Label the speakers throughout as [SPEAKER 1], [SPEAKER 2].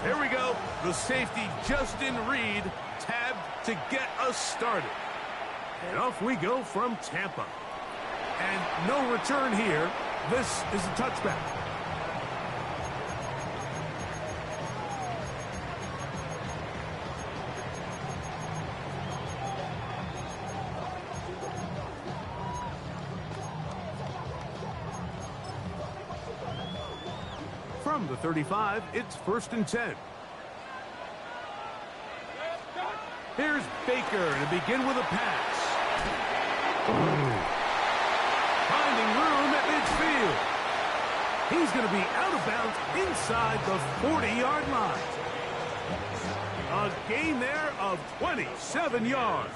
[SPEAKER 1] Here we go. The safety Justin Reed tabbed to get us started. And off we go from Tampa. And no return here. This is a touchback. From the 35, it's 1st and 10. Here's Baker to begin with a pass. Finding room at midfield. He's going to be out of bounds inside the 40-yard line. A gain there of 27 yards.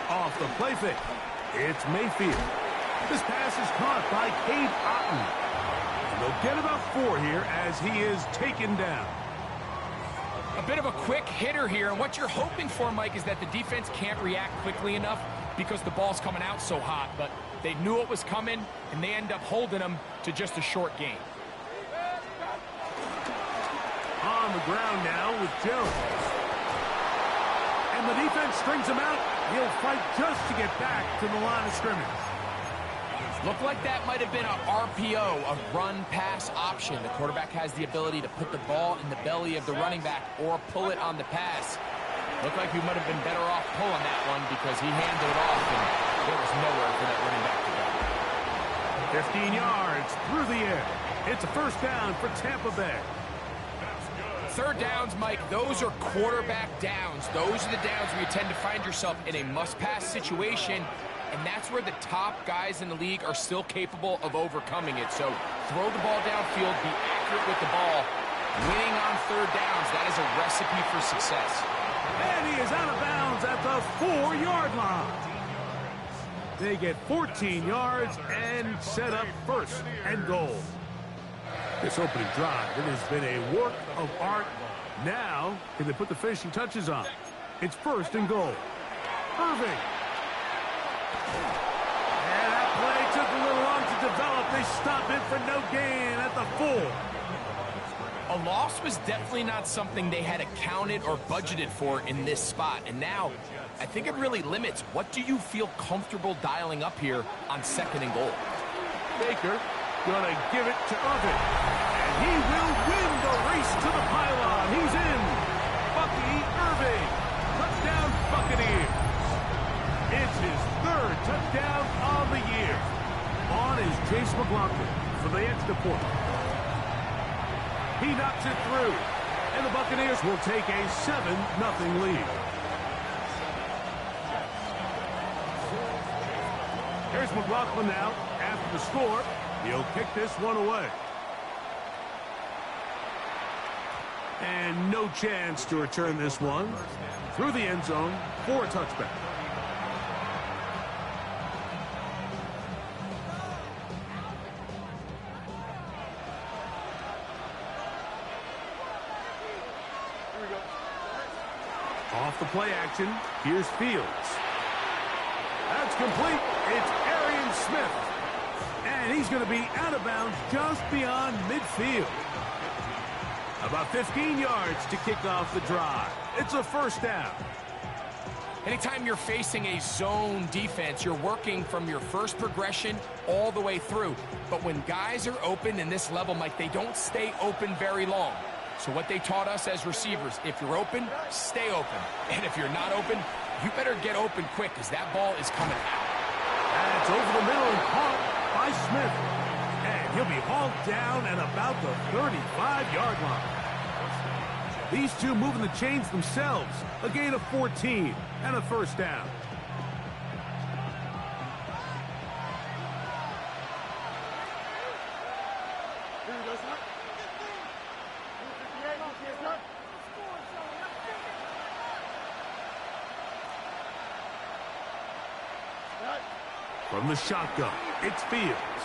[SPEAKER 1] Off the play fake, it's Mayfield. This pass is caught by Cade Otton. And they'll get about 4 here as he is taken down.
[SPEAKER 2] A bit of a quick hitter here, and what you're hoping for, Mike, is that the defense can't react quickly enough because the ball's coming out so hot, but they knew it was coming, and they end up holding them to just a short gain.
[SPEAKER 1] On the ground now with Jones. And the defense strings him out. He'll fight just to get back to the line of scrimmage.
[SPEAKER 2] Looked like that might have been a RPO, a run-pass option. The quarterback has the ability to put the ball in the belly of the running back or pull it on the pass. Looked like he might have been better off pulling that one because he handed it off, and there was nowhere for that running back to go.
[SPEAKER 1] 15 yards through the air. It's a 1st down for Tampa Bay.
[SPEAKER 2] 3rd downs, Mike, those are quarterback downs. Those are the downs where you tend to find yourself in a must-pass situation, and that's where the top guys in the league are still capable of overcoming it. So throw the ball downfield, be accurate with the ball. Winning on 3rd downs, that is a recipe for success.
[SPEAKER 1] And he is out of bounds at the 4-yard line. They get 14 yards and set up 1st and goal. This opening drive, it has been a work of art. Now, can they put the finishing touches on? It's 1st and goal. Irving. And that play took a little long to develop. They stop it for no gain at the 4.
[SPEAKER 2] A loss was definitely not something they had accounted or budgeted for in this spot. And now, I think it really limits what do you feel comfortable dialing up here on 2nd and goal.
[SPEAKER 1] Baker gonna give it to Irving. And he will win the race to the pylon. He's in. Bucky Irving. Touchdown Buccaneers. It's his 3rd touchdown of the year. On is Chase McLaughlin for the extra point. He knocks it through. And the Buccaneers will take a 7-0 lead. Here's McLaughlin now after the score. He'll kick this one away. And no chance to return this one. Through the end zone for a touchback. Off the play action, here's Fields. That's complete. It's Arian Smith. And he's going to be out of bounds just beyond midfield. About 15 yards to kick off the drive. It's a 1st down.
[SPEAKER 2] Anytime you're facing a zone defense, you're working from your first progression all the way through. But when guys are open in this level, Mike, they don't stay open very long. So what they taught us as receivers, if you're open, stay open. And if you're not open, you better get open quick because that ball is coming out.
[SPEAKER 1] That's over the middle and caught by Smith. And he'll be hauled down at about the 35-yard line. These two moving the chains themselves. A gain of 14 and a 1st down. From the shotgun, it's Fields.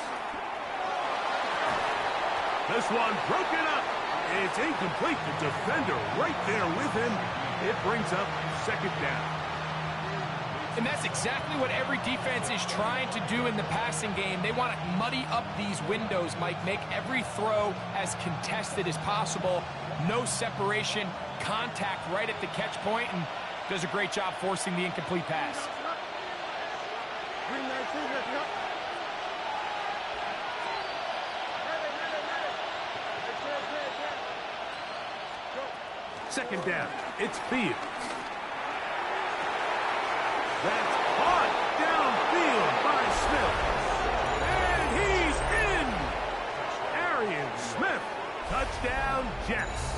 [SPEAKER 1] This one broken up. It's incomplete. The defender right there with him. It brings up 2nd down.
[SPEAKER 2] And that's exactly what every defense is trying to do in the passing game. They want to muddy up these windows, Mike, make every throw as contested as possible. No separation, contact right at the catch point, and does a great job forcing the incomplete pass.
[SPEAKER 1] Second down, it's Fields. That's caught downfield by Smith. And he's in! Arian Smith, touchdown Jets.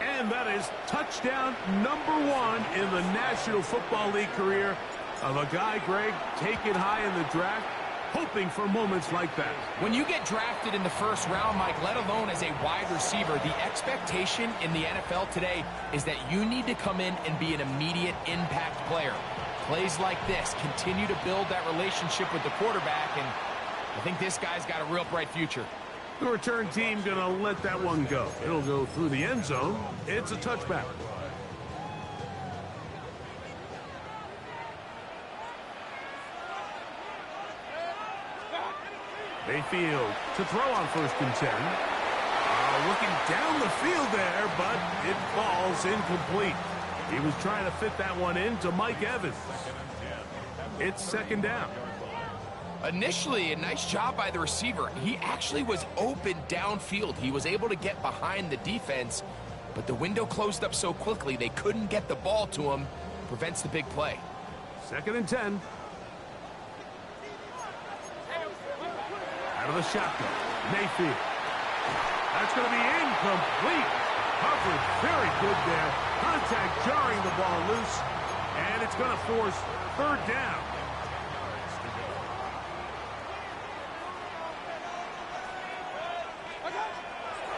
[SPEAKER 1] And that is touchdown number 1 in the National Football League career of a guy, Greg, taken high in the draft, hoping for moments like that.
[SPEAKER 2] When you get drafted in the first round, Mike, let alone as a wide receiver, the expectation in the NFL today is that you need to come in and be an immediate impact player. Plays like this continue to build that relationship with the quarterback, and I think this guy's got a real bright future.
[SPEAKER 1] The return team going to let that one go. It'll go through the end zone. It's a touchback. Mayfield to throw on 1st and 10. Looking down the field there, but it falls incomplete. He was trying to fit that one into Mike Evans. It's 2nd down.
[SPEAKER 2] Initially, a nice job by the receiver. He actually was open downfield. He was able to get behind the defense, but the window closed up so quickly they couldn't get the ball to him. Prevents the big play.
[SPEAKER 1] 2nd and 10. Out of the shotgun, Mayfield. That's going to be incomplete. Coverage very good there. Contact jarring the ball loose, and it's going to force 3rd down.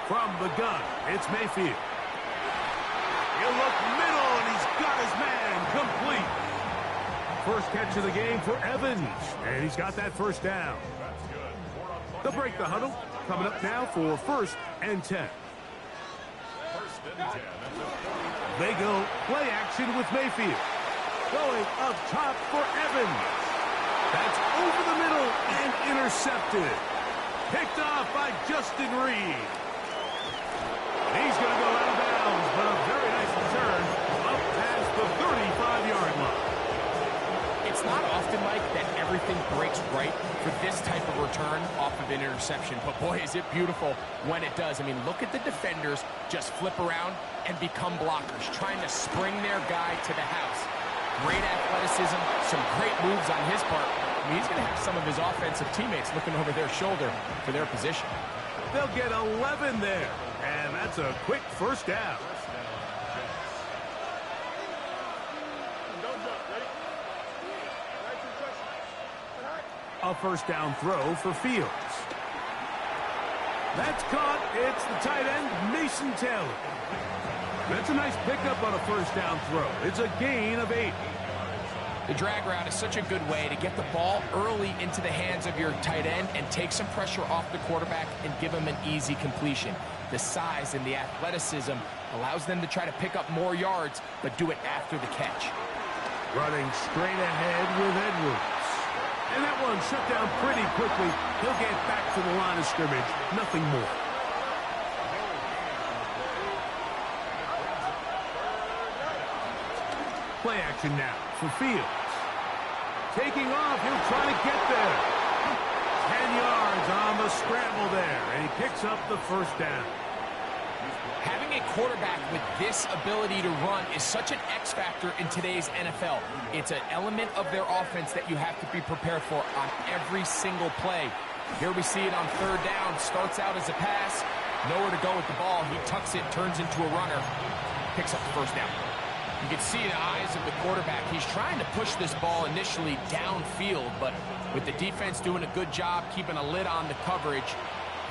[SPEAKER 1] From the gun, it's Mayfield. He'll look middle, and he's got his man complete. First catch of the game for Evans, and he's got that 1st down. They'll break the huddle. Coming up now for 1st and 10. They go play action with Mayfield. Going up top for Evans. That's over the middle and intercepted. Picked off by Justin Reed. He's going to go out of bounds, but a very nice return up past the 35-yard line.
[SPEAKER 2] It's not often, Mike, that everything breaks right for this type of return off of an interception. But, boy, is it beautiful when it does. I mean, look at the defenders just flip around and become blockers, trying to spring their guy to the house. Great athleticism, some great moves on his part. I mean, he's going to have some of his offensive teammates looking over their shoulder for their position.
[SPEAKER 1] They'll get 11 there, and that's a quick 1st down. A 1st down throw for Fields. That's caught. It's the tight end, Mason Taylor. That's a nice pickup on a 1st down throw. It's a gain of 8.
[SPEAKER 2] The drag route is such a good way to get the ball early into the hands of your tight end and take some pressure off the quarterback and give him an easy completion. The size and the athleticism allows them to try to pick up more yards, but do it after the catch.
[SPEAKER 1] Running straight ahead with Edwards. And that one shut down pretty quickly. He'll get back to the line of scrimmage. Nothing more. Play action now for Fields. Taking off, he'll try to get there. 10 yards on the scramble there, and he picks up the 1st down.
[SPEAKER 2] Having a quarterback with this ability to run is such an X factor in today's NFL. It's an element of their offense that you have to be prepared for on every single play. Here we see it on 3rd down. Starts out as a pass. Nowhere to go with the ball. He tucks it, turns into a runner. Picks up the 1st down. You can see the eyes of the quarterback. He's trying to push this ball initially downfield, but with the defense doing a good job keeping a lid on the coverage,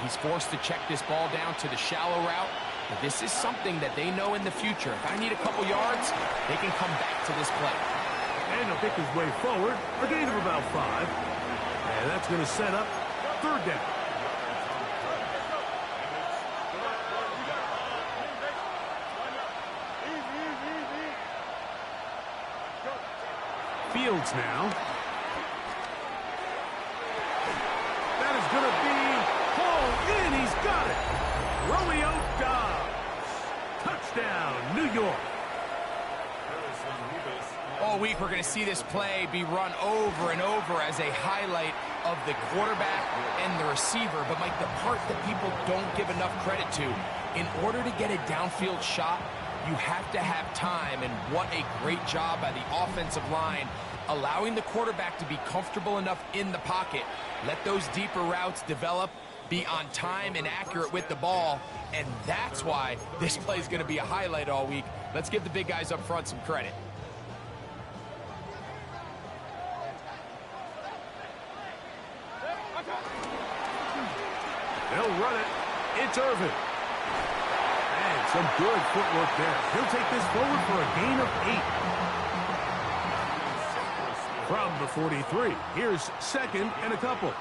[SPEAKER 2] he's forced to check this ball down to the shallow route. But this is something that they know in the future. If I need a couple yards, they can come back to this play.
[SPEAKER 1] And he'll pick his way forward, a gain of about 5. And that's going to set up 3rd down. Fields now. That is going to be hauled in. He's got it. Romeo Doubs. Touchdown, New York.
[SPEAKER 2] All week we're going to see this play be run over and over as a highlight of the quarterback and the receiver. But, Mike, the part that people don't give enough credit to, in order to get a downfield shot, you have to have time. And what a great job by the offensive line, allowing the quarterback to be comfortable enough in the pocket. Let those deeper routes develop, be on time and accurate with the ball. And that's why this play is going to be a highlight all week. Let's give the big guys up front some credit.
[SPEAKER 1] They'll run it. It's Irvin. And some good footwork there. He'll take this forward for a gain of 8. From the 43, here's 2nd and a couple.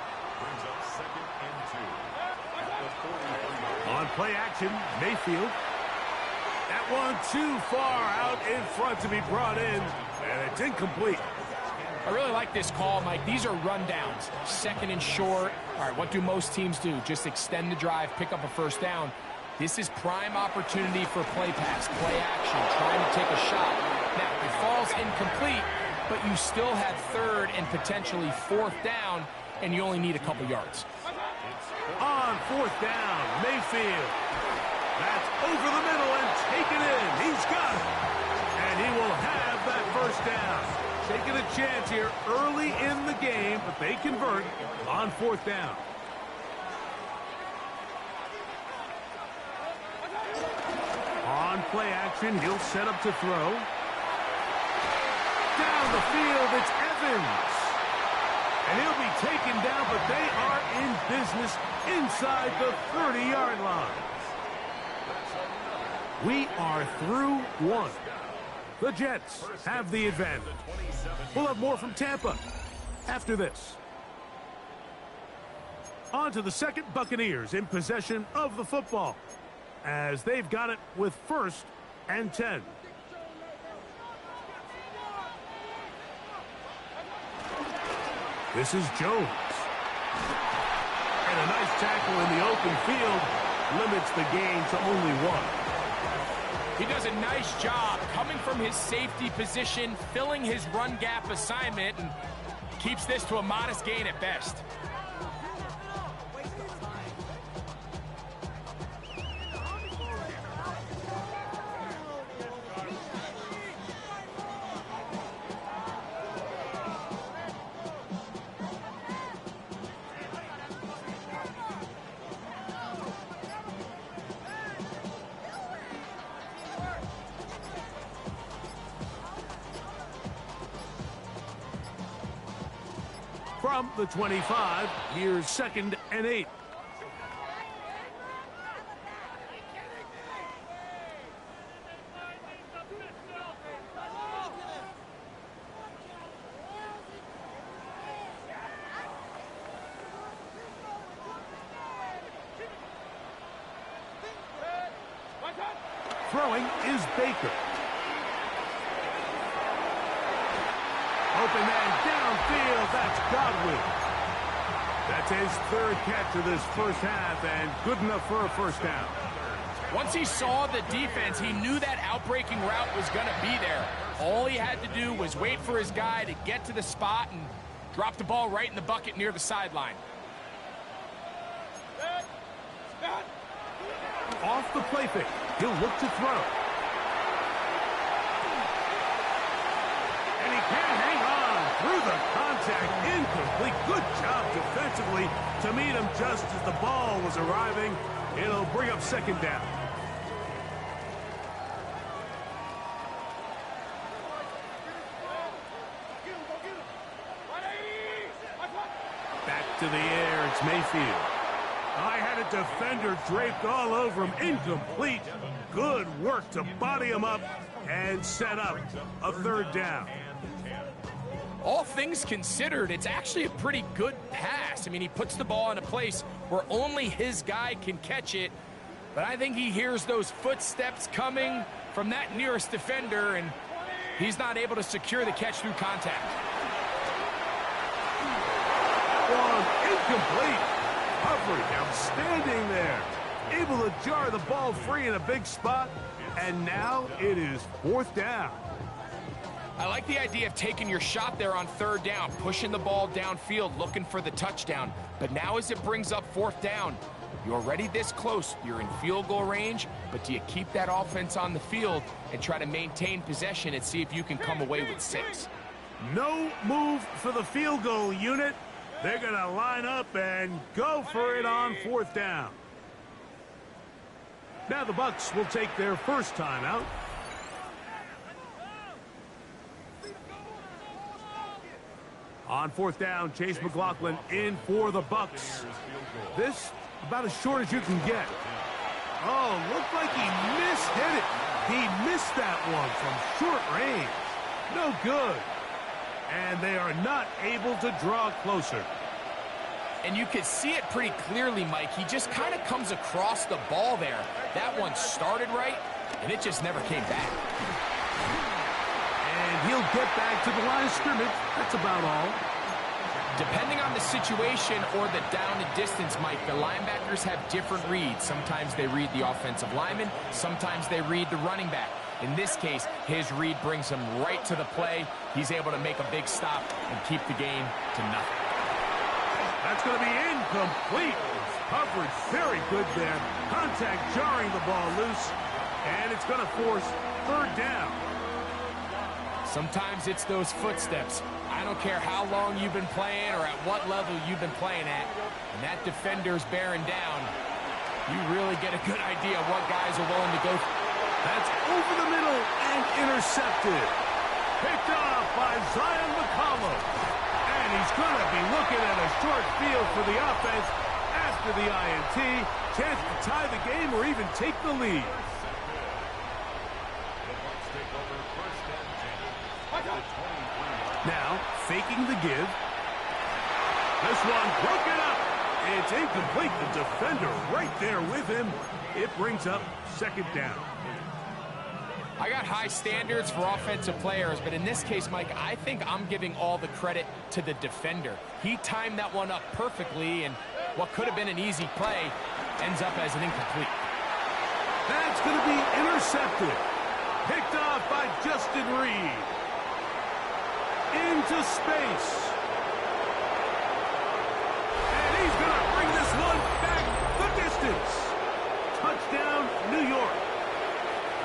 [SPEAKER 1] On play action, Mayfield. That one too far out in front to be brought in, and it's incomplete.
[SPEAKER 2] I really like this call, Mike. These are rundowns. 2nd and short. All right, what do most teams do? Just extend the drive, pick up a first down. This is prime opportunity for play pass, play action, trying to take a shot. Now, it falls incomplete, but you still have 3rd and potentially 4th down, and you only need a couple yards.
[SPEAKER 1] On 4th down, Mayfield. That's over the middle and taken in. He's got it. And he will have that first down. Taking a chance here early in the game, but they convert on 4th down. On play action, he'll set up to throw. Down the field, it's Evans. And he'll be taken down, but they are in business inside the 30-yard line. We are through 1. The Jets have the advantage. We'll have more from Tampa after this. On to the 2nd, Buccaneers in possession of the football as they've got it with 1st and 10. This is Jones. And a nice tackle in the open field limits the gain to only 1.
[SPEAKER 2] He does a nice job coming from his safety position, filling his run gap assignment, and keeps this to a modest gain at best.
[SPEAKER 1] From the 25, here's 2nd and 8. Throwing is Baker. Open man downfield, that's Godwin. That's his 3rd catch of this first half, and good enough for a first down.
[SPEAKER 2] Once he saw the defense, he knew that outbreaking route was going to be there. All he had to do was wait for his guy to get to the spot and drop the ball right in the bucket near the sideline.
[SPEAKER 1] Off the play fake, he'll look to throw. And he can't hang on through the contact. Incomplete. Good job defensively to meet him just as the ball was arriving. It'll bring up 2nd down. Back to the air, it's Mayfield. I had a defender draped all over him. Incomplete. Good work to body him up and set up a 3rd down.
[SPEAKER 2] All things considered, it's actually a pretty good pass. I mean, he puts the ball in a place where only his guy can catch it. But I think he hears those footsteps coming from that nearest defender, and he's not able to secure the catch through contact.
[SPEAKER 1] one, incomplete. Coverage outstanding there. Able to jar the ball free in a big spot, and now it is 4th down.
[SPEAKER 2] I like the idea of taking your shot there on 3rd down, pushing the ball downfield, looking for the touchdown. But now as it brings up 4th down, you're already this close. You're in field goal range, but do you keep that offense on the field and try to maintain possession and see if you can come away with 6?
[SPEAKER 1] No move for the field goal unit. They're going to line up and go for it on 4th down. Now the Bucs will take their first timeout. On 4th down, Chase McLaughlin in for the Bucs. This about as short as you can get. Oh, looked like he mishit it. He missed that one from short range. No good. And they are not able to draw closer.
[SPEAKER 2] And you can see it pretty clearly, Mike. He just kind of comes across the ball there. That one started right, and it just never came back.
[SPEAKER 1] And he'll get back to the line of scrimmage. That's about all.
[SPEAKER 2] Depending on the situation or the down and distance, Mike, the linebackers have different reads. Sometimes they read the offensive lineman. Sometimes they read the running back. In this case, his read brings him right to the play. He's able to make a big stop and keep the game to nothing.
[SPEAKER 1] That's going to be incomplete. Coverage very good there. Contact jarring the ball loose. And it's going to force 3rd down.
[SPEAKER 2] Sometimes it's those footsteps. I don't care how long you've been playing or at what level you've been playing at. And that defender's bearing down. You really get a good idea of what guys are willing to go through.
[SPEAKER 1] That's over the middle and intercepted. Picked off by Zion McCollum. And he's going to be looking at a short field for the offense after the INT. Chance to tie the game or even take the lead. Now, faking the give. This one broken up. It's incomplete. The defender right there with him. It brings up 2nd down.
[SPEAKER 2] I got high standards for offensive players, but in this case, Mike, I think I'm giving all the credit to the defender. He timed that one up perfectly, and what could have been an easy play ends up as an incomplete.
[SPEAKER 1] That's going to be intercepted. Picked off by Justin Reed. Into space. And he's going to bring this one back the distance. Touchdown, New York.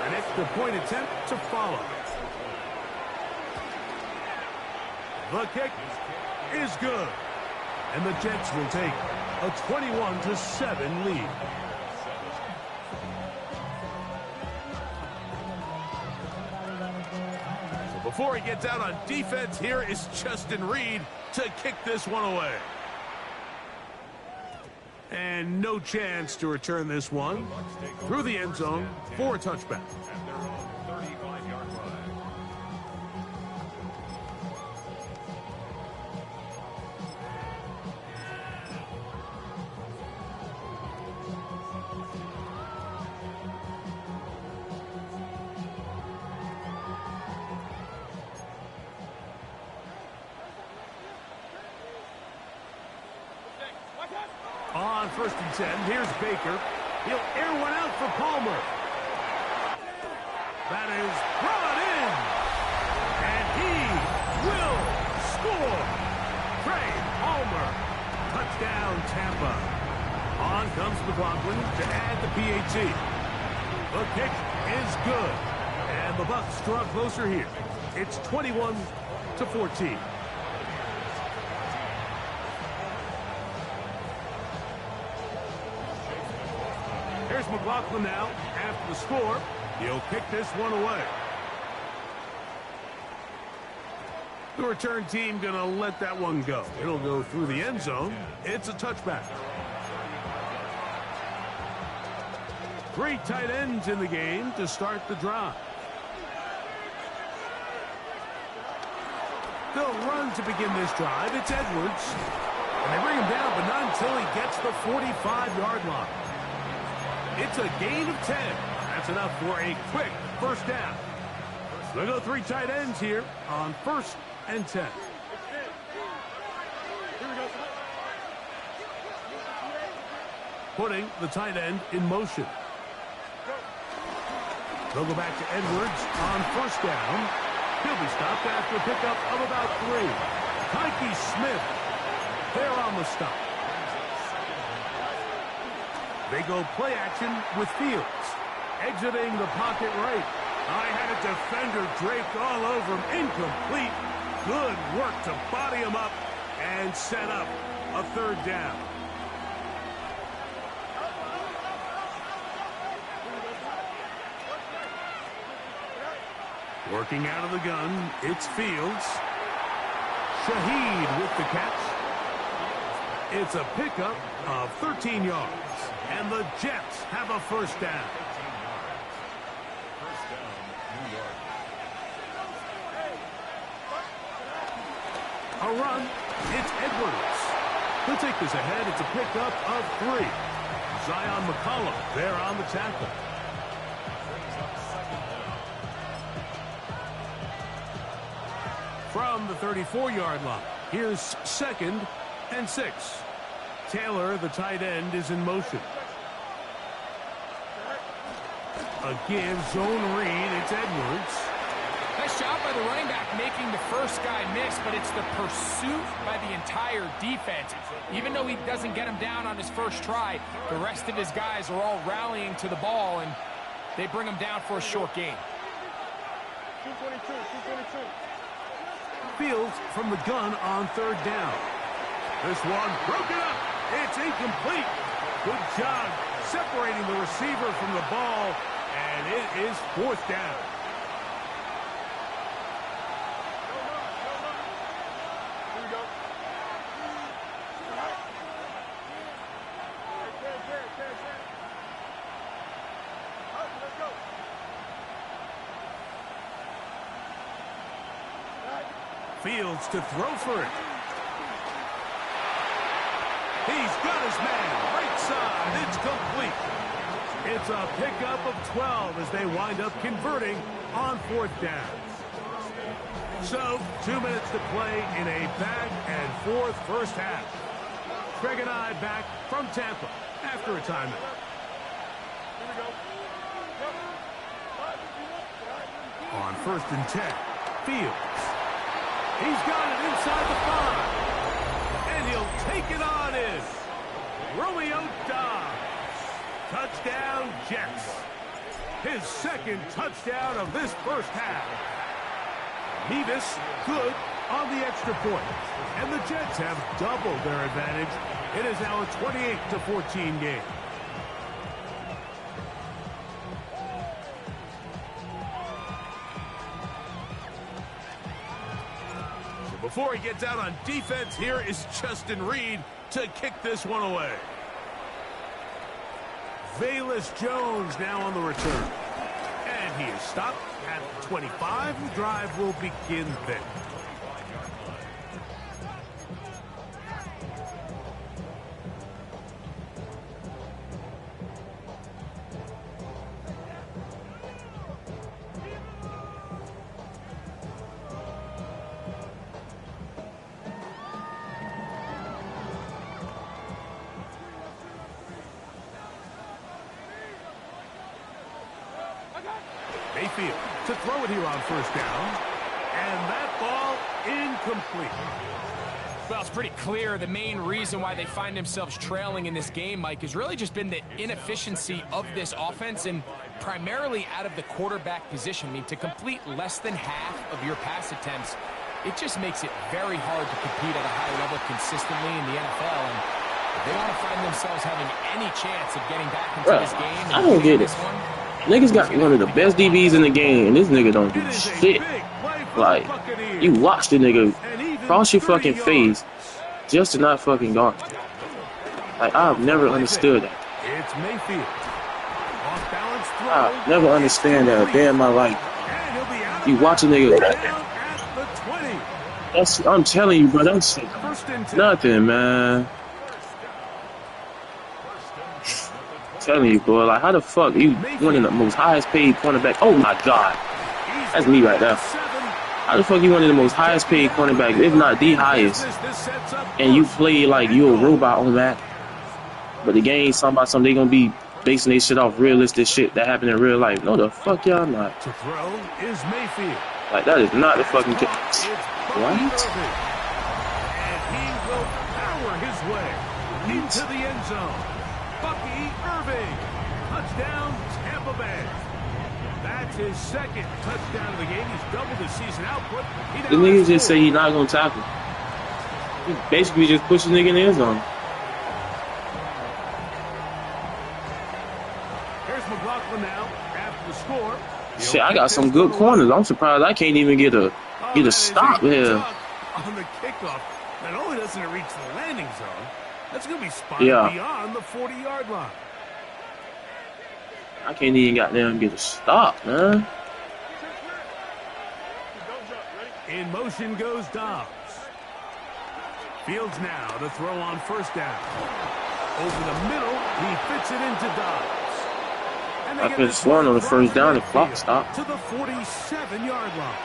[SPEAKER 1] An extra point attempt to follow. The kick is good. And the Jets will take a 21-7 lead. Before he gets out on defense, here is Justin Reed to kick this one away. And no chance to return this one through the end zone for a touchback. On 1st and 10, here's Baker. He'll air one out for Palmer. That is brought in. And he will score. Trey Palmer. Touchdown, Tampa. On comes McLaughlin to add the PAT. The kick is good. And the Bucs draw closer here. It's 21-14. Here's McLaughlin now after the score. He'll kick this one away. The return team going to let that one go. It'll go through the end zone. It's a touchback. 3 tight ends in the game to start the drive. They'll run to begin this drive. It's Edwards. And they bring him down, but not until he gets the 45-yard line. It's a gain of 10. That's enough for a quick first down. They'll go 3 tight ends here on 1st and 10. putting the tight end in motion. They'll go back to Edwards on first down. He'll be stopped after a pickup of about 3. Tyke Smith there on the stop. They go play action with Fields. Exiting the pocket right. I had a defender draped all over him. Incomplete. Good work to body him up and set up a 3rd down. Working out of the gun, it's Fields. Shaheed with the catch. It's a pickup of 13 yards. And the Jets have a first down. A run, it's Edwards. He'll take this ahead. It's a pickup of 3. Zion McCollum there on the tackle. From the 34-yard line, here's 2nd and 6. Taylor, the tight end, is in motion. Again, zone read, it's Edwards.
[SPEAKER 2] Nice job by the running back making the first guy miss, but it's the pursuit by the entire defense. Even though he doesn't get him down on his first try, the rest of his guys are all rallying to the ball, and they bring him down for a short gain.
[SPEAKER 3] 222.
[SPEAKER 1] Fields from the gun on 3rd down. This one broken up. It's incomplete. Good job separating the receiver from the ball, and it is 4th down.
[SPEAKER 3] Here we go. Let's go.
[SPEAKER 1] Fields to throw for it. He's got his man. Right side. It's complete. It's a pickup of 12 as they wind up converting on 4th down. So, 2 minutes to play in a back-and-forth first half. Craig and I back from Tampa after a timeout. On 1st and 10, Fields. He's got it inside the 5. And he'll take it on in. Romeo Doubs. Touchdown, Jets. His 2nd touchdown of this first half. Nevis good on the extra point. And the Jets have doubled their advantage. It is now a 28-14 game. Before he gets out on defense, here is Justin Reed to kick this one away. Velus Jones now on the return. And he is stopped at 25. The drive will begin then. Mayfield to throw it here on 1st down. And that ball incomplete.
[SPEAKER 2] Well, it's pretty clear the main reason why they find themselves trailing in this game, Mike, has really just been the inefficiency of this offense and primarily out of the quarterback position. I mean, to complete less than half of your pass attempts, it just makes it very hard to compete at a high level consistently in the NFL. And if they want to find themselves having any chance of getting back into this game,
[SPEAKER 4] I don't get it. Niggas got one of the best DBs in the game, and this nigga don't do shit. Like, you watch the nigga cross your fucking face just to not fucking guard. Like, I've never understood that.
[SPEAKER 1] It's Mayfield. Off balance throw.
[SPEAKER 4] I never understand that a day in my life. You watch a nigga. That's, I'm telling you, bro, that's nothing, man. Telling you, bro, like, how the fuck you one of the most highest paid cornerback? Oh my god, that's me right there. How the fuck you one of the most highest paid cornerbacks, if not the highest, and you play like you a robot on that? But the game talking about something they gonna be basing their shit off realistic shit that happened in real life. No, the fuck y'all not.
[SPEAKER 1] To throw is Mayfield.
[SPEAKER 4] Like that is not the fucking case. What?
[SPEAKER 1] And he will power his way into the end zone. Bucky Irving, touchdown Tampa Bay. That's his second touchdown of the game. He's doubled his season output.
[SPEAKER 4] The niggas just say he's not gonna tackle. He basically just push the nigga in the end zone.
[SPEAKER 1] Here's McLaughlin now after the score.
[SPEAKER 4] Shit, I got some good corners. I'm surprised I can't even get a stop here.
[SPEAKER 1] On the kickoff, not only doesn't it reach the landing zone, that's going to be spotted beyond the 40-yard line.
[SPEAKER 4] I can't even goddamn get a stop, man.
[SPEAKER 1] In motion goes Dobbs. Fields now to throw on first down. Over the middle, he fits it into Dobbs.
[SPEAKER 4] I could have sworn on the first down the clock stopped.
[SPEAKER 1] To the 47-yard line.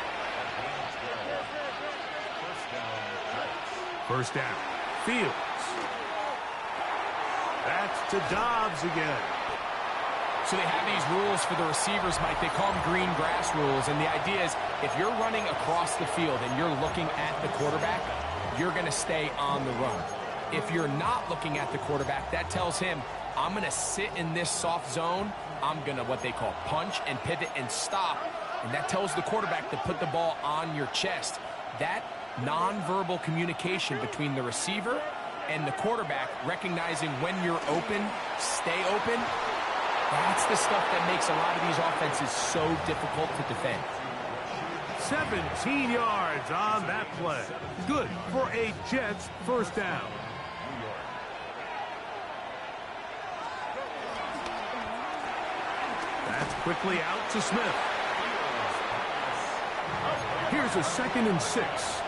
[SPEAKER 1] First down. Fields. That's to Dobbs again.
[SPEAKER 2] So they have these rules for the receivers, Mike. They call them green grass rules. And the idea is if you're running across the field and you're looking at the quarterback, you're going to stay on the run. If you're not looking at the quarterback, that tells him, I'm going to sit in this soft zone. I'm going to what they call punch and pivot and stop. And that tells the quarterback to put the ball on your chest. That nonverbal communication between the receiver and the quarterback, recognizing when you're open, stay open, that's the stuff that makes a lot of these offenses so difficult to defend.
[SPEAKER 1] 17 yards on that play. Good for a Jets first down. That's quickly out to Smith. Here's a 2nd and 6.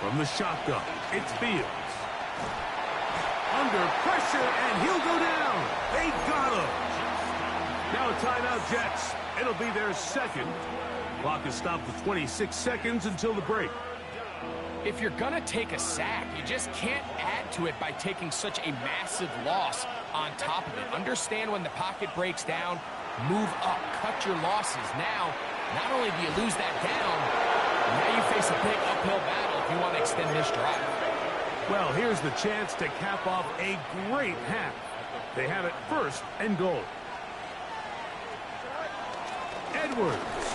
[SPEAKER 1] From the shotgun, it's Fields. Under pressure, and he'll go down. They got him. Now a timeout, Jets. It'll be their second. Clock is stopped for 26 seconds until the break.
[SPEAKER 2] If you're going to take a sack, you just can't add to it by taking such a massive loss on top of it. Understand when the pocket breaks down, move up, cut your losses. Now, not only do you lose that down, now you face a big uphill battle if you want to extend this drive.
[SPEAKER 1] Well, here's the chance to cap off a great half. They have it 1st and goal. Edwards.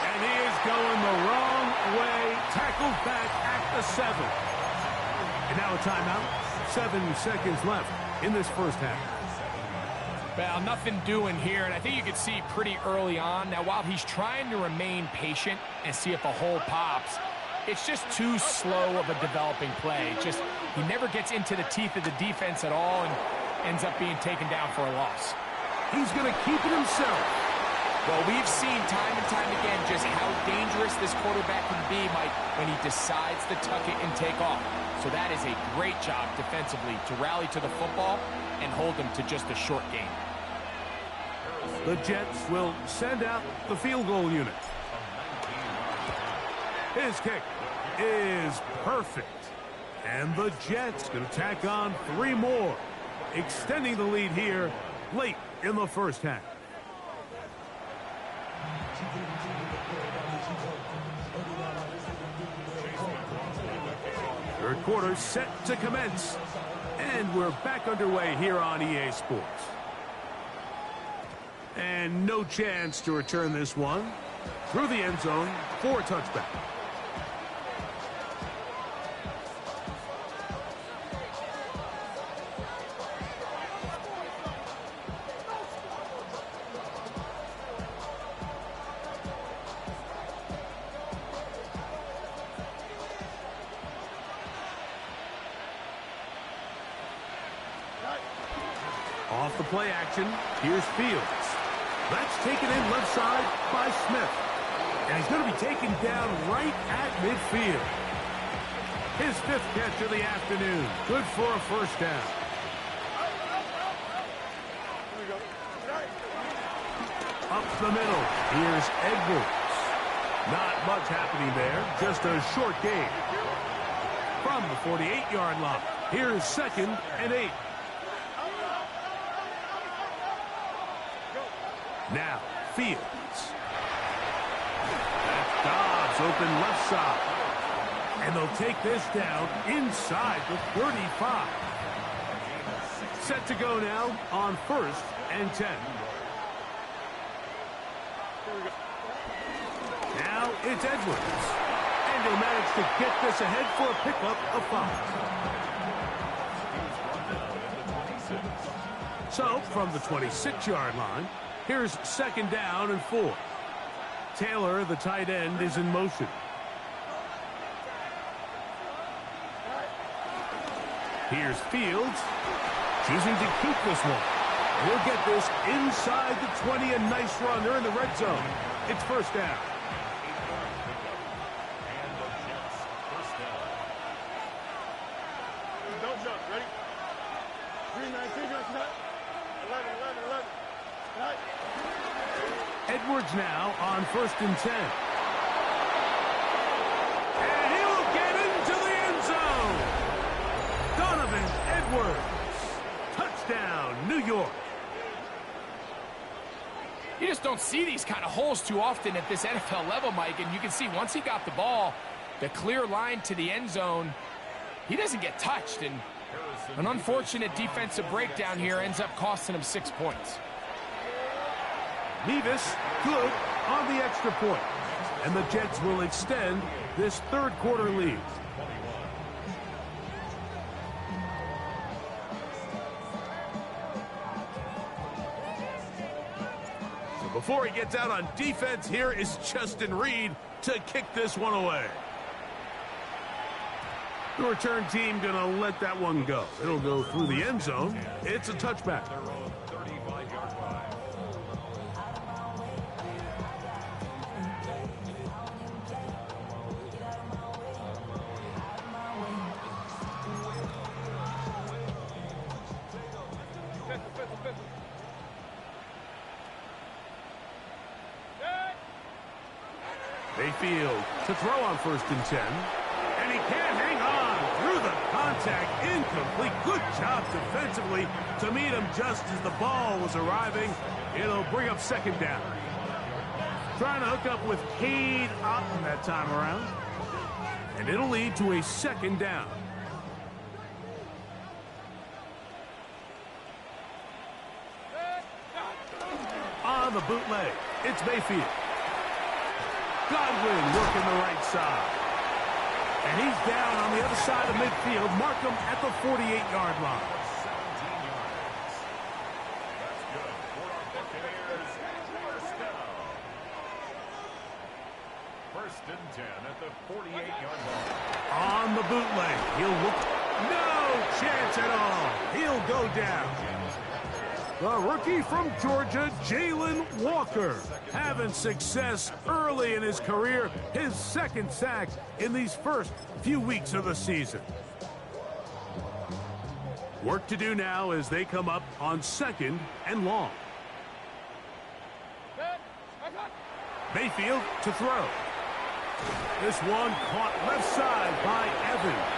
[SPEAKER 1] And he is going the wrong way. Tackled back at the 7. And now a timeout. 7 seconds left in this first half.
[SPEAKER 2] Well, nothing doing here, and I think you can see pretty early on. Now, while he's trying to remain patient and see if a hole pops, it's just too slow of a developing play. Just he never gets into the teeth of the defense at all and ends up being taken down for a loss.
[SPEAKER 1] He's going to keep it himself.
[SPEAKER 2] Well, we've seen time and time again just how dangerous this quarterback can be, Mike, when he decides to tuck it and take off. So that is a great job defensively to rally to the football and hold them to just a short game.
[SPEAKER 1] The Jets will send out the field goal unit. His kick is perfect. And the Jets going to tack on 3 more, extending the lead here late in the first half. Third quarter set to commence. And we're back underway here on EA Sports. And no chance to return this one. Through the end zone for a touchback. Off the play action, here's Fields. That's taken in left side by Smith. And he's going to be taken down right at midfield. His 5th catch of the afternoon. Good for a first down. Up the middle, here's Edwards. Not much happening there, just a short game. from the 48-yard line. Here's 2nd and 8. Now, Fields. Dobbs open left side. And they'll take this down inside the 35. Set to go now on 1st and 10. Now it's Edwards. And he'll manage to get this ahead for a pickup of 5. So, from the 26-yard line, here's 2nd down and 4. Taylor, the tight end, is in motion. Here's Fields, choosing to keep this one. He'll get this inside the 20, a nice run. They're in the red zone. It's 1st down.
[SPEAKER 3] Don't jump. Ready? 3-19, 11. Right.
[SPEAKER 1] Edwards now on 1st and 10. And he'll get into the end zone. Donovan Edwards. Touchdown, New York.
[SPEAKER 2] You just don't see these kind of holes too often at this NFL level, Mike. And you can see once he got the ball, the clear line to the end zone, he doesn't get touched. And an unfortunate defensive breakdown here ends up costing him 6 points.
[SPEAKER 1] Nevis good on the extra point. And the Jets will extend this 3rd quarter lead. So before he gets out on defense, here is Justin Reed to kick this one away. The return team going to let that one go. It'll go through the end zone. It's a touchback. Mayfield to throw on 1st and 10. And he can't hang on through the contact. Incomplete. Good job defensively to meet him just as the ball was arriving. It'll bring up 2nd down. Trying to hook up with Cade Otton that time around. And it'll lead to a 2nd down. On the bootleg, it's Mayfield. Godwin working the right side. And he's down on the other side of midfield. Mark him at the 48-yard line.
[SPEAKER 5] First and 10 at the 48-yard line.
[SPEAKER 1] On the bootleg, he'll look. No chance at all. He'll go down. The rookie from Georgia, Jalen Walker, having success early in his career. His 2nd sack in these first few weeks of the season. Work to do now as they come up on 2nd and long. Mayfield to throw. This one caught left side by Evans.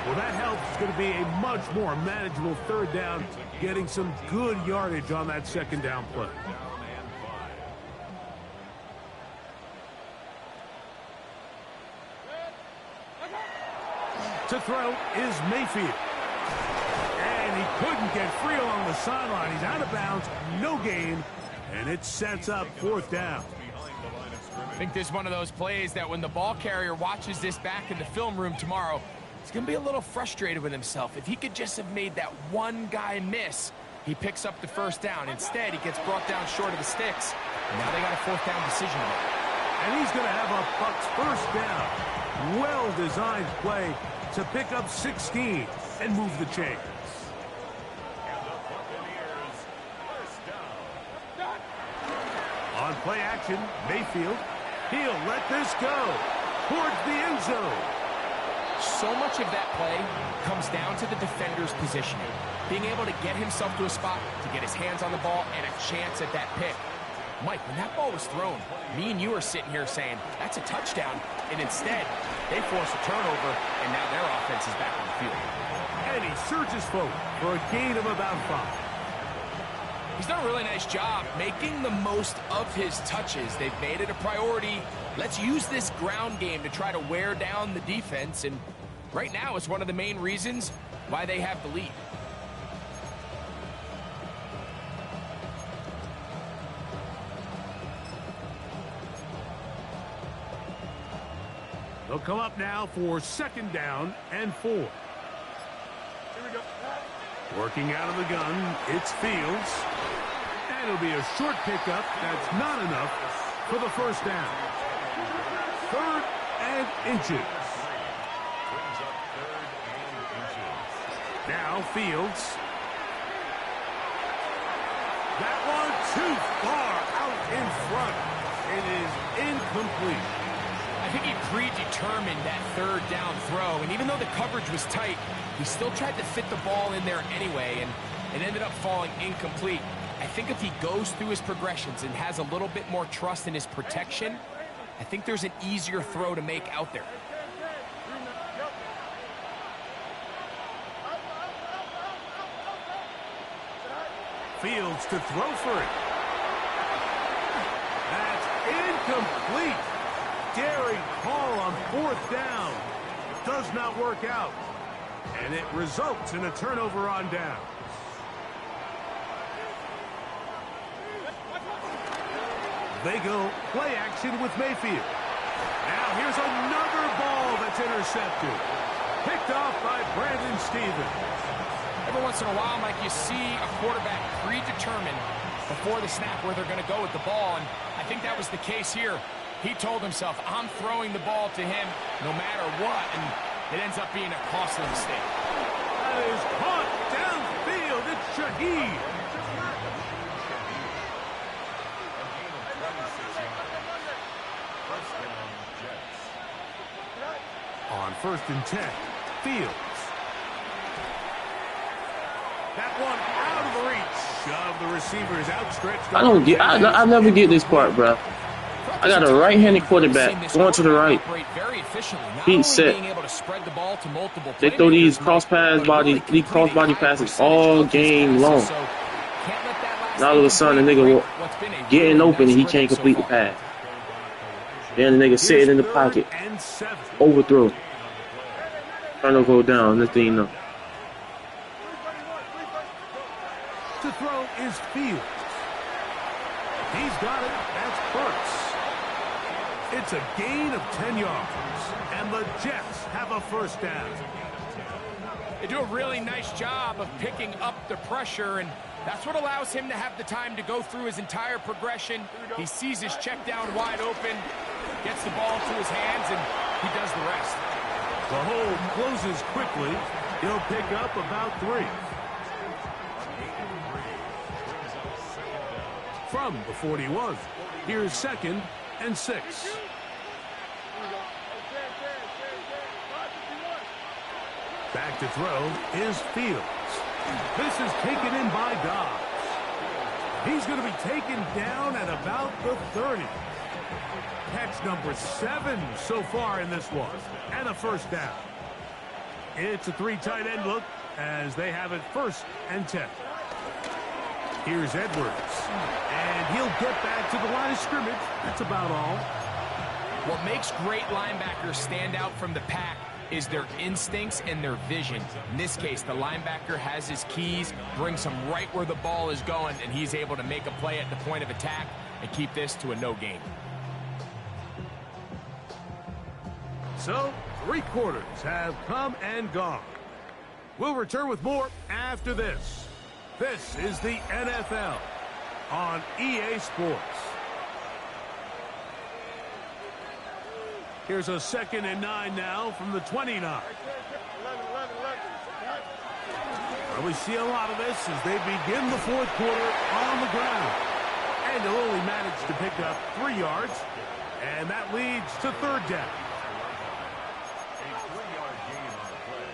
[SPEAKER 1] Well, that helps. It's going to be a much more manageable 3rd down, getting some good yardage on that 2nd down play. To throw is Mayfield. And he couldn't get free along the sideline. He's out of bounds, no gain, and it sets up 4th down.
[SPEAKER 2] I think this is one of those plays that when the ball carrier watches this back in the film room tomorrow, he's going to be a little frustrated with himself. If he could just have made that one guy miss, he picks up the 1st down. Instead, he gets brought down short of the sticks. And now they got a 4th down decision to make.
[SPEAKER 1] And he's going to have a Bucs 1st down. Well-designed play to pick up 16 and move the chains. On play action, Mayfield. He'll let this go towards the end zone.
[SPEAKER 2] So much of that play comes down to the defender's positioning. Being able to get himself to a spot to get his hands on the ball and a chance at that pick. Mike, when that ball was thrown, me and you were sitting here saying, that's a touchdown. And instead, they force a turnover, and now their offense is back on the field.
[SPEAKER 1] And he surges forward for a gain of about 5.
[SPEAKER 2] He's done a really nice job making the most of his touches. They've made it a priority. Let's use this ground game to try to wear down the defense. And right now, it's one of the main reasons why they have the lead.
[SPEAKER 1] They'll come up now for 2nd down and 4.
[SPEAKER 3] Here we go.
[SPEAKER 1] Working out of the gun, it's Fields. And it'll be a short pickup. That's not enough for the 1st down. 3rd and inches. Now Fields. That one too far out in front. It is incomplete.
[SPEAKER 2] I think he predetermined that 3rd down throw, and even though the coverage was tight, he still tried to fit the ball in there anyway, and it ended up falling incomplete. I think if he goes through his progressions and has a little bit more trust in his protection, I think there's an easier throw to make out there.
[SPEAKER 1] Fields to throw for it. That's incomplete. Daring call on 4th down. Does not work out. And it results in a turnover on down. They go play action with Mayfield. Now here's another ball that's intercepted. Picked off by Brandon Stevens.
[SPEAKER 2] Every once in a while, Mike, you see a quarterback predetermined before the snap where they're going to go with the ball, and I think that was the case here. He told himself, I'm throwing the ball to him no matter what, and it ends up being a costly mistake.
[SPEAKER 1] That is caught downfield. It's Shaheed. On 1st and 10, Fields. That one out of reach of the receiver's outstretched.
[SPEAKER 4] I never get this part, bro. I got a right-handed quarterback going to the right. Feet set. They throw these cross body passes all game long. And all of a sudden, the nigga getting open and he can't complete the pass. Then the nigga sitting in the pocket. Overthrow. Turnover go down. Next thing you know.
[SPEAKER 1] To throw is Fields. He's got it. That's Burks. It's a gain of 10 yards, and the Jets have a 1st down.
[SPEAKER 2] They do a really nice job of picking up the pressure, and that's what allows him to have the time to go through his entire progression. He sees his check down wide open, gets the ball to his hands, and he does the rest.
[SPEAKER 1] The hole closes quickly. He'll pick up about 3. From the 41, here's 2nd and 6. Back to throw is Fields. This is taken in by Dobbs. He's going to be taken down at about the 30. Catch number 7 so far in this one, and a 1st down. It's a 3 tight end look as they have it 1st and 10. Here's Edwards, and he'll get back to the line of scrimmage. That's about all.
[SPEAKER 2] What makes great linebackers stand out from the pack is their instincts and their vision. In this case, the linebacker has his keys, brings him right where the ball is going, and he's able to make a play at the point of attack and keep this to a no gain.
[SPEAKER 1] So, 3 quarters have come and gone. We'll return with more after this. This is the NFL on EA Sports. Here's a 2nd and 9 now from the 29. Well, we see a lot of this as they begin the 4th quarter on the ground. And they'll only manage to pick up 3 yards. And that leads to 3rd down.
[SPEAKER 5] A 3-yard gain on the play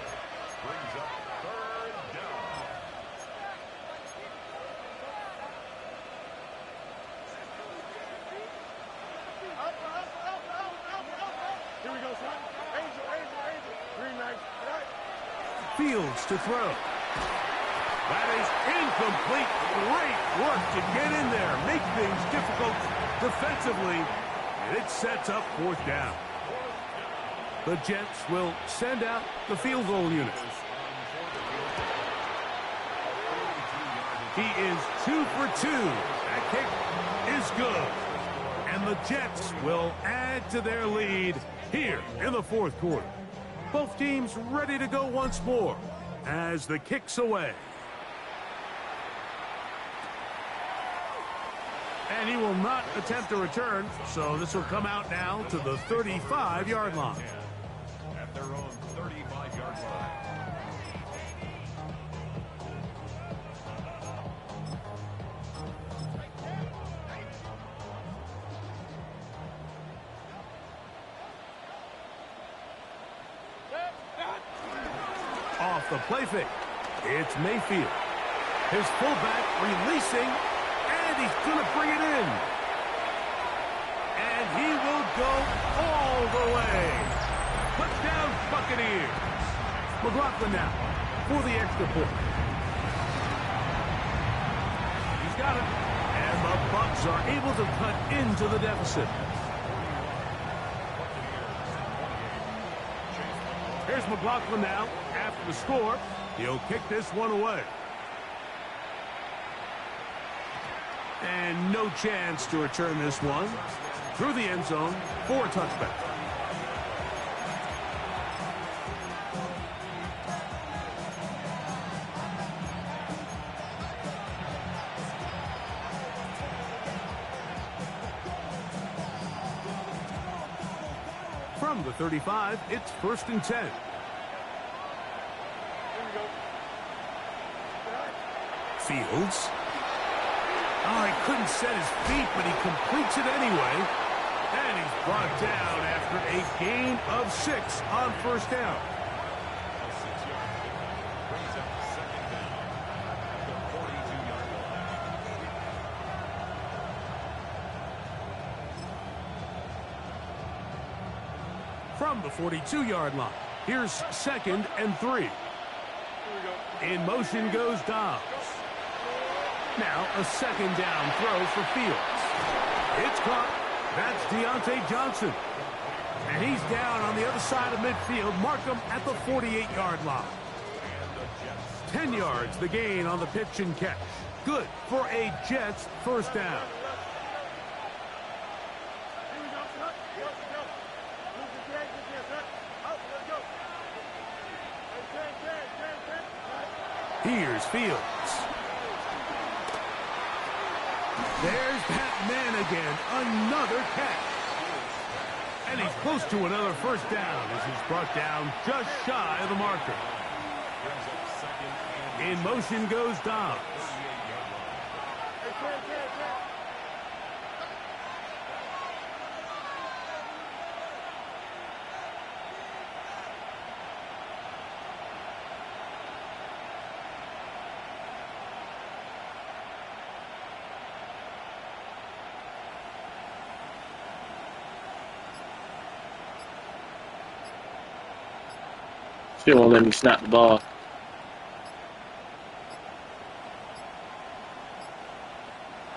[SPEAKER 5] brings up 3rd down.
[SPEAKER 1] Fields to throw. That is incomplete. Great work to get in there, make things difficult defensively, and it sets up 4th down. The Jets will send out the field goal unit. He is 2 for 2. That kick is good. And the Jets will add to their lead here in the 4th quarter. Both teams ready to go once more as the kick's away. And he will not attempt a return, so this will come out now to the 35-yard line.
[SPEAKER 5] At their own 35-yard line.
[SPEAKER 1] Off the play fake, it's Mayfield. His fullback releasing, and he's going to bring it in. And he will go all the way. Touchdown, Buccaneers. McLaughlin now for the extra point. He's got it. And the Bucs are able to cut into the deficit. Here's McLaughlin now. After the score, he'll kick this one away. And no chance to return this one. Through the end zone for a touchback. From the 35, it's 1st and 10. Fields. Oh, he couldn't set his feet, but he completes it anyway. And he's brought down after a gain of 6 on 1st down.
[SPEAKER 5] A 6-yard gain brings up 2nd down at the 42-yard line.
[SPEAKER 1] From the 42-yard line, here's 2nd and 3. In motion goes Dobbs. Now a 2nd down throw for Fields. It's caught. That's Deontay Johnson. And he's down on the other side of midfield. Mark him at the 48-yard line. 10 yards the gain on the pitch and catch. Good for a Jets 1st down. Here's Fields. There's Pat Man again. Another catch. And he's close to another 1st down as he's brought down just shy of the marker. In motion goes Dobbs.
[SPEAKER 4] Still won't let me snap the ball.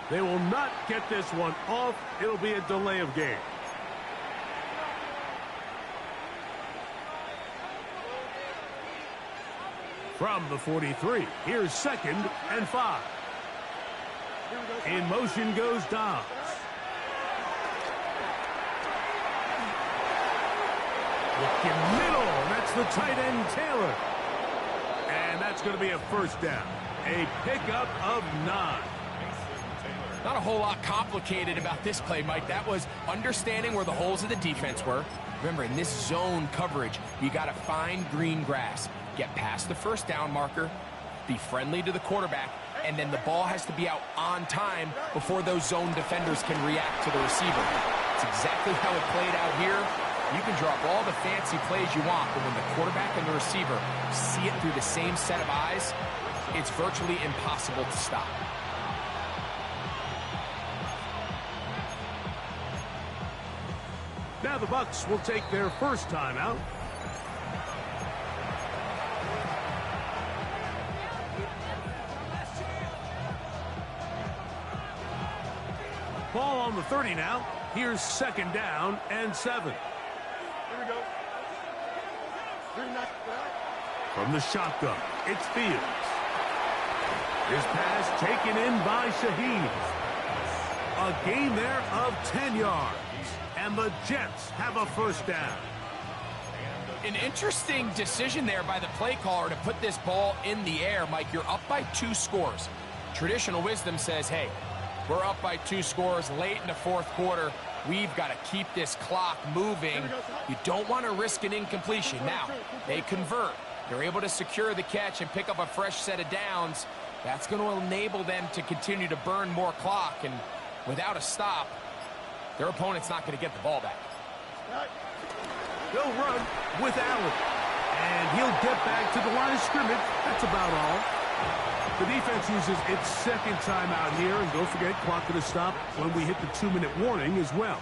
[SPEAKER 1] They will not get this one off. It'll be a delay of game. From the 43, here's 2nd and 5. In motion goes Dobbs. Looking middle. That's the tight end, Taylor. And that's going to be a 1st down. A pickup of 9.
[SPEAKER 2] Not a whole lot complicated about this play, Mike. That was understanding where the holes of the defense were. Remember, in this zone coverage, you got to find green grass. Get past the 1st down marker, be friendly to the quarterback, and then the ball has to be out on time before those zone defenders can react to the receiver. It's exactly how it played out here. You can drop all the fancy plays you want, but when the quarterback and the receiver see it through the same set of eyes, it's virtually impossible to stop.
[SPEAKER 1] Now the Bucs will take their 1st timeout. Ball on the 30 now. Here's 2nd down and 7.
[SPEAKER 3] Here we go.
[SPEAKER 1] From the shotgun, it's Fields. His pass taken in by Shaheed. A gain there of 10 yards. And the Jets have a 1st down.
[SPEAKER 2] An interesting decision there by the play caller to put this ball in the air. Mike, you're up by 2 scores. Traditional wisdom says, hey, we're up by 2 scores late in the 4th quarter. We've got to keep this clock moving. You don't want to risk an incompletion. Now, they convert. They're able to secure the catch and pick up a fresh set of downs. That's going to enable them to continue to burn more clock. And without a stop, their opponent's not going to get the ball back.
[SPEAKER 1] They'll run with Allen. And he'll get back to the line of scrimmage. That's about all. The defense uses its 2nd timeout here. And don't forget, clock going to stop when we hit the 2-minute warning as well.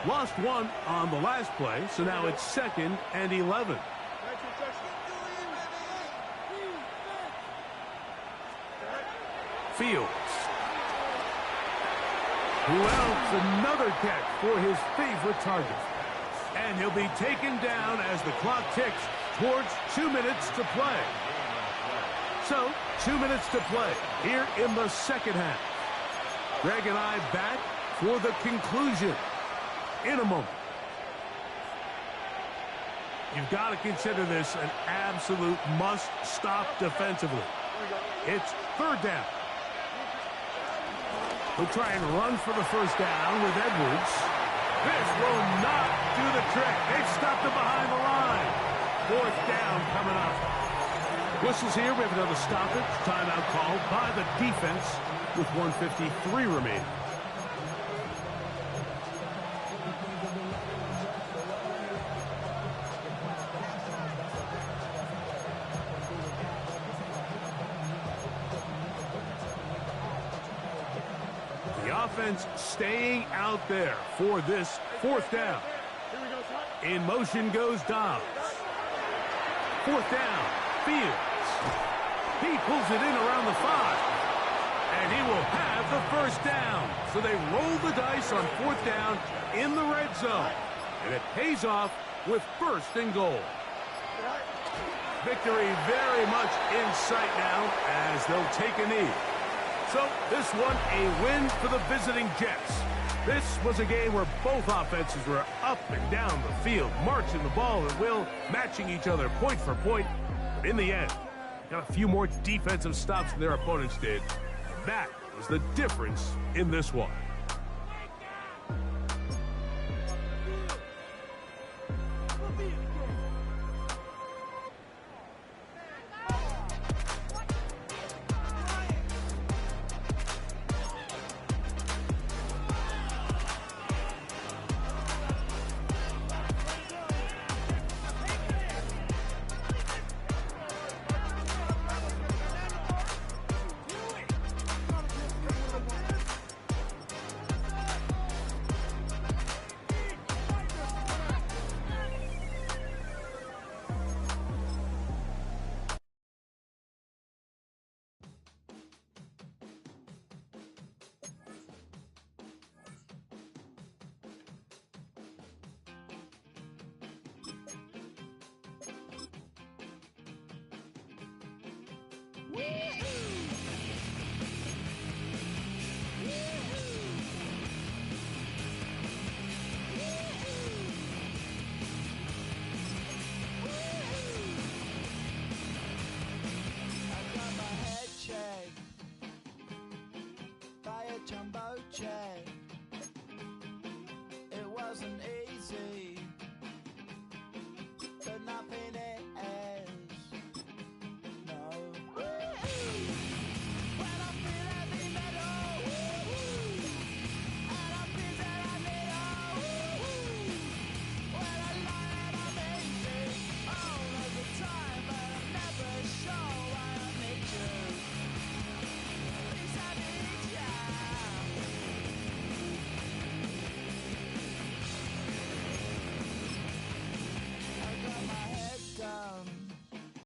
[SPEAKER 1] Lost 1 on the last play, so now it's 2nd and 11. Fields. Who else? Another catch for his favorite target. And he'll be taken down as the clock ticks towards 2 minutes to play. So, 2 minutes to play here in the 2nd half. Greg and I back for the conclusion in a moment. You've got to consider this an absolute must-stop defensively. It's 3rd down. We'll try and run for the 1st down with Edwards. This will not do the trick. They've stopped him behind the line. 4th down coming up. Whistles here. We have another stoppage. Timeout called by the defense with 1:53 remaining. Offense staying out there for this 4th down. In motion goes Dobbs. 4th down, Fields. He pulls it in around the 5. And he will have the 1st down. So they roll the dice on 4th down in the red zone. And it pays off with 1st and goal. Victory very much in sight now as they'll take a knee. So, this one, a win for the visiting Jets. This was a game where both offenses were up and down the field, marching the ball at will, matching each other point for point. But in the end, got a few more defensive stops than their opponents did. That was the difference in this one.
[SPEAKER 6] Jumbo jet. It wasn't